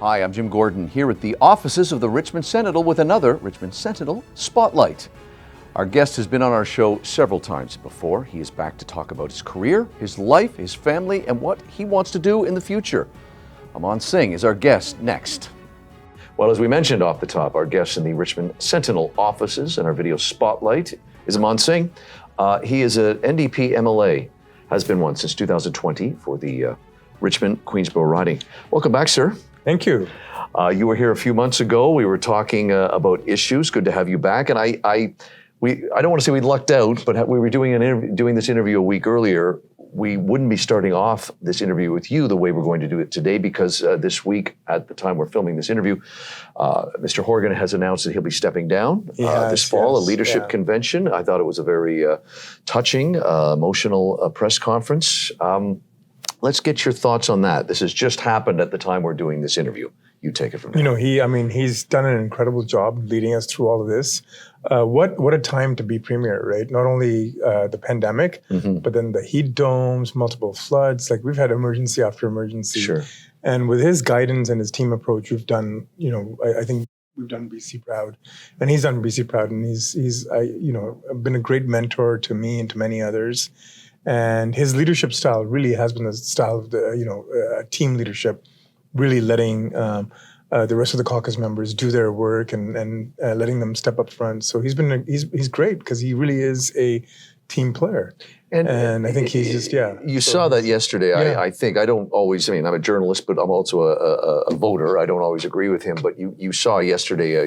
Hi, I'm Jim Gordon here at the offices of the Richmond Sentinel with another Richmond Sentinel Spotlight. Our guest has been on our show several times before. He is back to talk about his career, his life, his family, and what he wants to do in the future. Aman Singh is our guest next. Well, as we mentioned off the top, our guest in the Richmond Sentinel offices and our video Spotlight is Aman Singh. He is an NDP MLA, has been one since 2020 for the Richmond Queensborough riding. Welcome back, sir. Thank you. You were here a few months ago. We were talking about issues. Good to have you back. And I don't want to say we lucked out, but we were doing this interview a week earlier. We wouldn't be starting off this interview with you the way we're going to do it today because this week, at the time we're filming this interview, Mr. Horgan has announced that he'll be stepping down this fall, a leadership convention. I thought it was a very touching, emotional press conference. Let's get your thoughts on that. This has just happened at the time we're doing this interview. You take it from here. He's done an incredible job leading us through all of this. What a time to be premier, right? Not only the pandemic, but then the heat domes, multiple floods. Like we've had emergency after emergency. Sure. And with his guidance and his team approach, we've done, I think we've done BC proud, and he's done BC proud, and he's been a great mentor to me and to many others. And his leadership style really has been the style of the team leadership, really letting the rest of the caucus members do their work and letting them step up front. So he's great because he really is a team player. And I think he's just, You saw that yesterday. Yeah. I think, I'm a journalist, but I'm also a voter. I don't always agree with him, but you saw yesterday,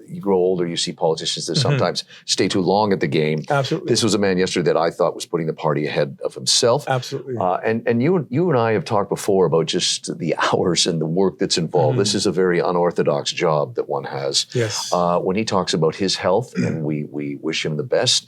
you grow older, you see politicians that sometimes stay too long at the game. Absolutely. This was a man yesterday that I thought was putting the party ahead of himself. Absolutely. And you and I have talked before about just the hours and the work that's involved. This is a very unorthodox job that one has. Yes. When he talks about his health, and we wish him the best,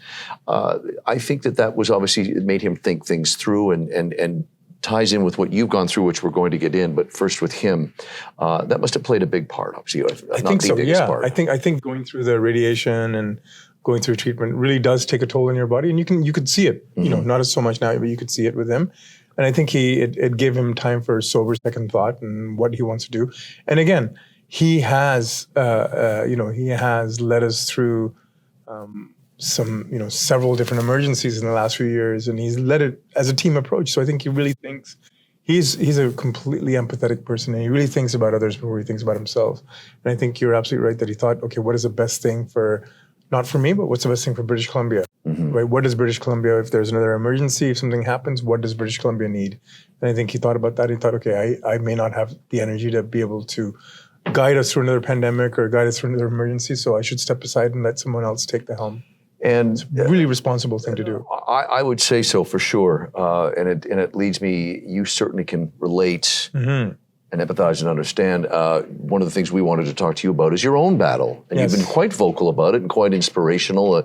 I think that was obviously, it made him think things through and ties in with what you've gone through, which we're going to get in. But first with him, that must have played a big part, obviously. I think so. Part. I think going through the radiation and going through treatment really does take a toll on your body, and you could see it. Not as so much now, but you could see it with him. And I think it gave him time for sober second thought and what he wants to do. And again, he has led us through several different emergencies in the last few years, and he's led it as a team approach. So I think he really thinks he's a completely empathetic person, and he really thinks about others before he thinks about himself. And I think you're absolutely right that he thought, okay, what is the best thing not for me, but what's the best thing for British Columbia? Right? What does British Columbia, if there's another emergency, if something happens, what does British Columbia need? And I think he thought about that. He thought, okay, I may not have the energy to be able to guide us through another pandemic or guide us through another emergency, so I should step aside and let someone else take the helm. And it's a really responsible thing to do. I would say so for sure. And it leads me, you certainly can relate and empathize and understand. One of the things we wanted to talk to you about is your own battle. And you've been quite vocal about it and quite inspirational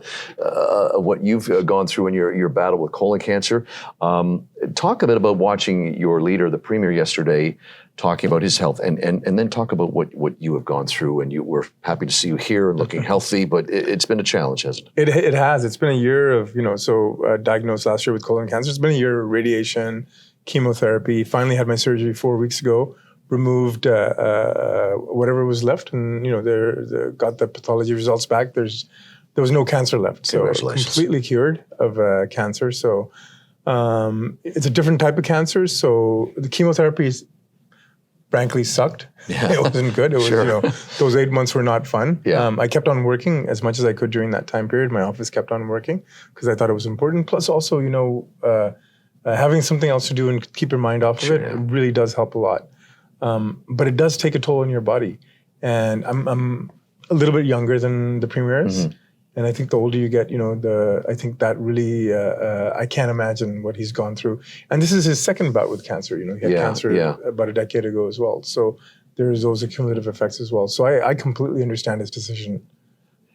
what you've gone through in your battle with colon cancer. Talk a bit about watching your leader, the Premier, yesterday, talking about his health, and then talk about what you have gone through. And we're happy to see you here and looking healthy, but it's been a challenge, hasn't it? It has. It's been a year of, diagnosed last year with colon cancer. It's been a year of radiation, chemotherapy. Finally had my surgery 4 weeks ago, removed whatever was left, and, got the pathology results back. There was no cancer left. So completely cured of cancer. So it's a different type of cancer. So the chemotherapy frankly sucked. Yeah. It wasn't good. It was, those 8 months were not fun. Yeah. I kept on working as much as I could during that time period. My office kept on working because I thought it was important. Plus also, having something else to do and keep your mind off of it really does help a lot. But it does take a toll on your body. And I'm a little bit younger than the Premier is. And I think the older you get, I think that really, I can't imagine what he's gone through. And this is his second bout with cancer. He had cancer about a decade ago as well. So there's those accumulative effects as well. So I completely understand his decision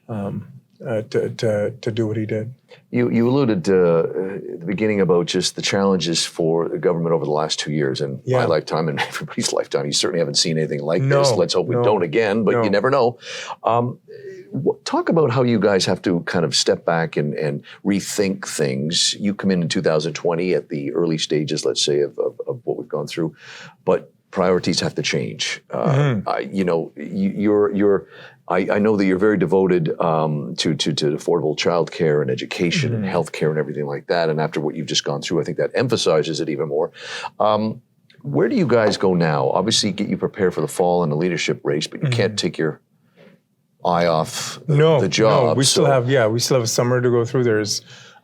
to do what he did. You alluded at the beginning about just the challenges for the government over the last 2 years, and my lifetime and everybody's lifetime. You certainly haven't seen anything like this. Let's hope we don't again, but you never know. Talk about how you guys have to kind of step back and rethink things. You come in 2020 at the early stages, let's say, of what we've gone through, but priorities have to change. You know, I know that you're very devoted to affordable childcare and education and healthcare and everything like that. And after what you've just gone through, I think that emphasizes it even more. Where do you guys go now? Obviously, get you prepared for the fall and the leadership race, but you can't take your eye off the job. No, we still have a summer to go through. There's,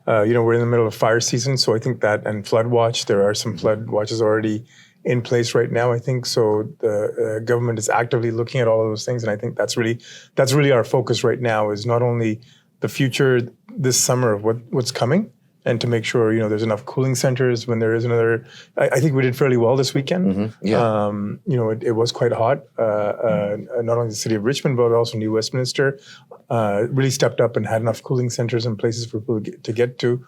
we're in the middle of fire season, so I think that, and flood watch, there are some flood watches already in place right now, I think. So the government is actively looking at all of those things, and I think that's really our focus right now, is not only the future this summer of what's coming, and to make sure, there's enough cooling centers when there is another. I think we did fairly well this weekend. Yeah. It was quite hot. Not only the city of Richmond, but also New Westminster really stepped up and had enough cooling centers and places for people to get to.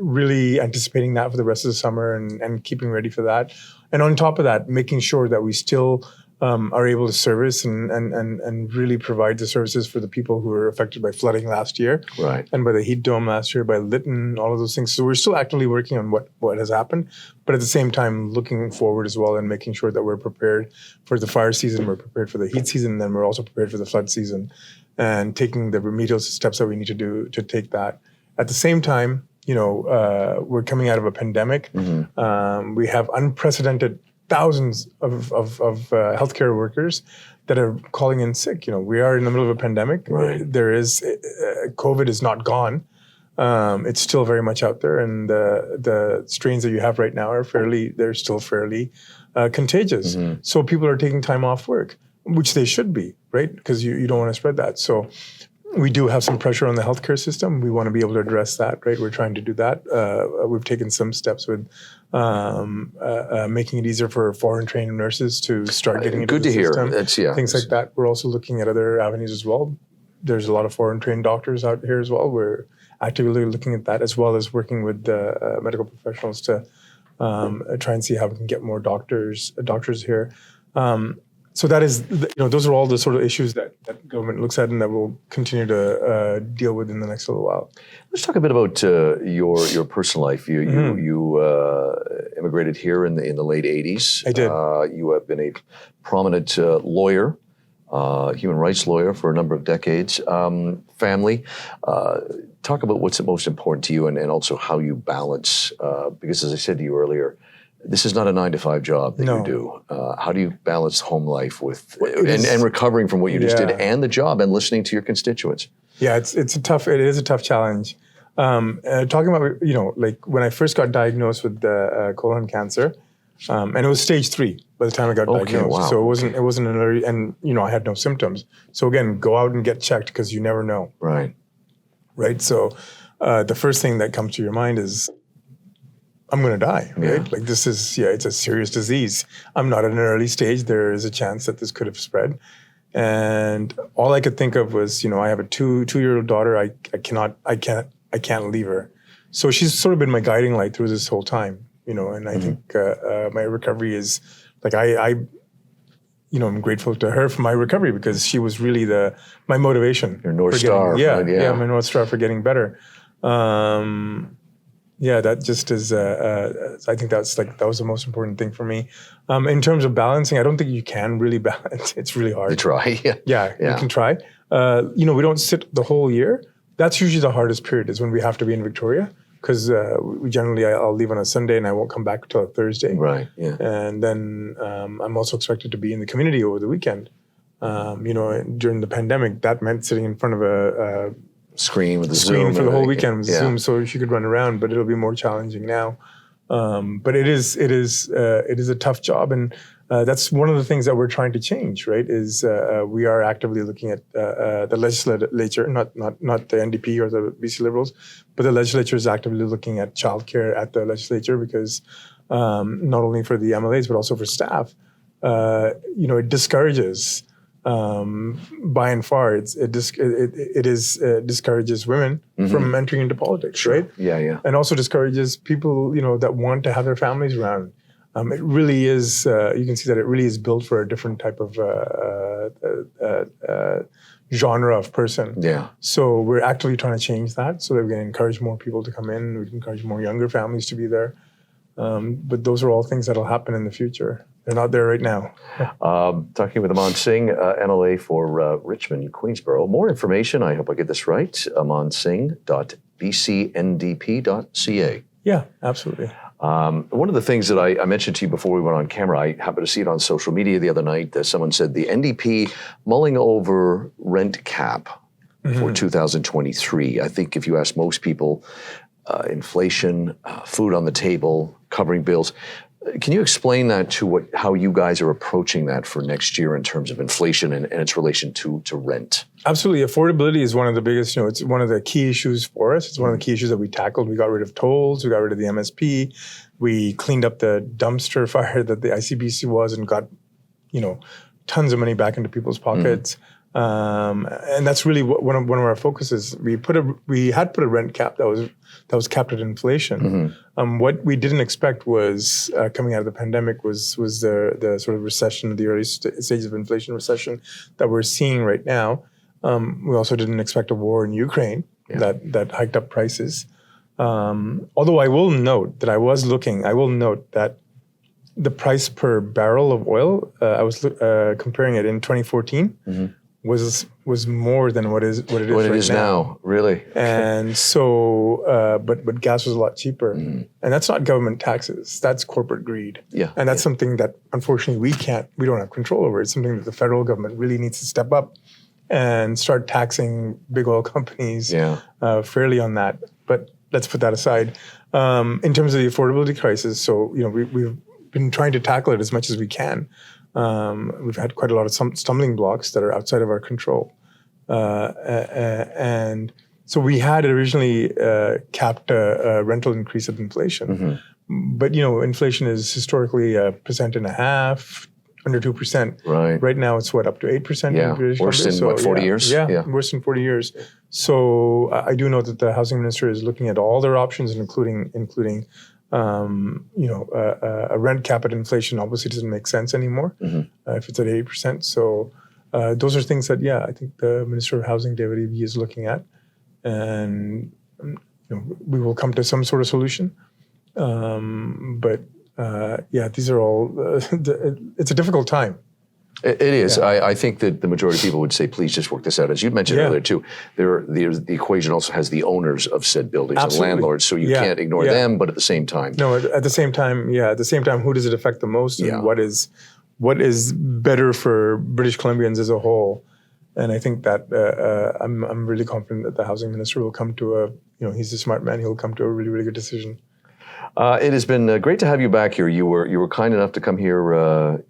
Really anticipating that for the rest of the summer and keeping ready for that. And on top of that, making sure that we still are able to service and really provide the services for the people who were affected by flooding last year, Right. and by the heat dome last year, by Lytton, all of those things. So we're still actively working on what has happened, but at the same time looking forward as well and making sure that we're prepared for the fire season, we're prepared for the heat season, and then we're also prepared for the flood season, and taking the remedial steps that we need to do to take that. At the same time, we're coming out of a pandemic. We have unprecedented thousands of healthcare workers that are calling in sick. We are in the middle of a pandemic. Right. There is COVID is not gone. It's still very much out there, and the strains that you have right now they're still fairly contagious. So people are taking time off work, which they should be, right? Because you don't want to spread that. So we do have some pressure on the healthcare system. We want to be able to address that, right? We're trying to do that. We've taken some steps with making it easier for foreign trained nurses to start getting into the system. That's, yeah. Things like that. We're also looking at other avenues as well. There's a lot of foreign trained doctors out here as well. We're actively looking at that, as well as working with medical professionals to try and see how we can get more doctors here. So that is, those are all the sort of issues that government looks at and that we'll continue to deal with in the next little while. Let's talk a bit about your personal life. You immigrated here in the late 80s. I did. You have been a prominent lawyer, human rights lawyer for a number of decades. Family. Talk about what's most important to you and also how you balance, because as I said to you earlier, this is not a 9-to-5 job that you do. How do you balance home life with and recovering from what you just did, and the job, and listening to your constituents? Yeah, it is a tough challenge. Talking about, like when I first got diagnosed with colon cancer, and it was stage 3 by the time I got diagnosed. Wow. So it wasn't an early, and I had no symptoms. So again, go out and get checked, because you never know. Right. So the first thing that comes to your mind is, I'm going to die, right? Yeah. Like it's a serious disease. I'm not at an early stage. There is a chance that this could have spread. And all I could think of was, I have a two-year-old daughter. I can't leave her. So she's sort of been my guiding light through this whole time, and I think my recovery is like, I'm grateful to her for my recovery, because she was really my motivation. Your North Star. My North Star for getting better. That just is. I think that was the most important thing for me. In terms of balancing, I don't think you can really balance. It's really hard. You try. Yeah, you can try. We don't sit the whole year. That's usually the hardest period, is when we have to be in Victoria, because I'll leave on a Sunday and I won't come back until a Thursday. Right. Yeah. And then I'm also expected to be in the community over the weekend. During the pandemic, that meant sitting in front of a screen with Zoom for the whole weekend with Zoom, so she could run around. But it'll be more challenging now. But it is a tough job, and that's one of the things that we're trying to change. Right? Is we are actively looking at the legislature, not the NDP or the BC Liberals, but the legislature is actively looking at childcare at the legislature, because not only for the MLAs but also for staff, it discourages. By and far, it discourages women from entering into politics, right? Yeah. And also discourages people, that want to have their families around. It really is. You can see that it really is built for a different type of genre of person. Yeah. So we're actively trying to change that, so that we can encourage more people to come in. We can encourage more younger families to be there. But those are all things that'll happen in the future. They're not there right now. Talking with Aman Singh, MLA for Richmond, Queensborough. More information, I hope I get this right, amansingh.bcndp.ca. Yeah, absolutely. One of the things that I mentioned to you before we went on camera, I happened to see it on social media the other night, that someone said the NDP mulling over rent cap for 2023. I think if you ask most people, inflation, food on the table, covering bills. Can you explain that to how you guys are approaching that for next year in terms of inflation and its relation to rent? Absolutely. Affordability is one of the biggest, it's one of the key issues for us. It's one of the key issues that we tackled. We got rid of tolls. We got rid of the MSP. We cleaned up the dumpster fire that the ICBC was and got, tons of money back into people's pockets. And that's really one of our focuses. We had put a rent cap that was capped at inflation. What we didn't expect was coming out of the pandemic was the sort of recession, the early stages of inflation recession that we're seeing right now. We also didn't expect a war in Ukraine that hiked up prices. Although I will note that the price per barrel of oil, I was comparing it in 2014. Was more than what it is now. Really. And so, but gas was a lot cheaper, and that's not government taxes. That's corporate greed. Yeah. And that's something that unfortunately we don't have control over. It's something that the federal government really needs to step up and start taxing big oil companies fairly on that. But let's put that aside. In terms of the affordability crisis, so we've been trying to tackle it as much as we can. We've had quite a lot of stumbling blocks that are outside of our control. And so we had originally capped a rental increase of inflation. But, inflation is historically 1.5%, under 2%. Right. Right now it's up to 8%. Yeah, worse than 40 years? Yeah, worse than 40 years. So I do know that the housing minister is looking at all their options, including a rent cap at inflation obviously doesn't make sense anymore if it's at 8%. So those are things that, I think the Minister of Housing, David Eby, is looking at. And we will come to some sort of solution. But these are all, it's a difficult time. It is. Yeah. I think that the majority of people would say, please just work this out. As you mentioned earlier, too, the equation also has the owners of said buildings and landlords, so you can't ignore them, but at the same time. No, at the same time, who does it affect the most, and what is better for British Columbians as a whole? And I think that I'm really confident that the housing minister will come to he's a smart man, he'll come to a really, really good decision. It has been great to have you back here. You were kind enough to come here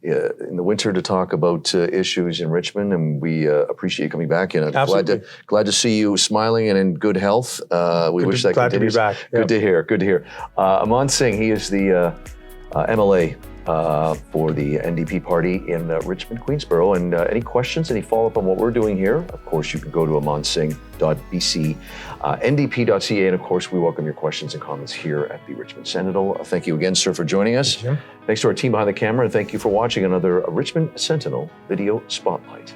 in the winter to talk about issues in Richmond, and we appreciate you coming back. And glad to see you smiling and in good health. We wish that continues. Glad to be back. Good to hear. Good to hear. Aman Singh, he is the MLA for the NDP party in Richmond, Queensborough. And any questions, any follow-up on what we're doing here, of course, you can go to amansingh.bcndp.ca. And of course, we welcome your questions and comments here at the Richmond Sentinel. Thank you again, sir, for joining us. Thank you. Thanks to our team behind the camera, and thank you for watching another Richmond Sentinel Video Spotlight.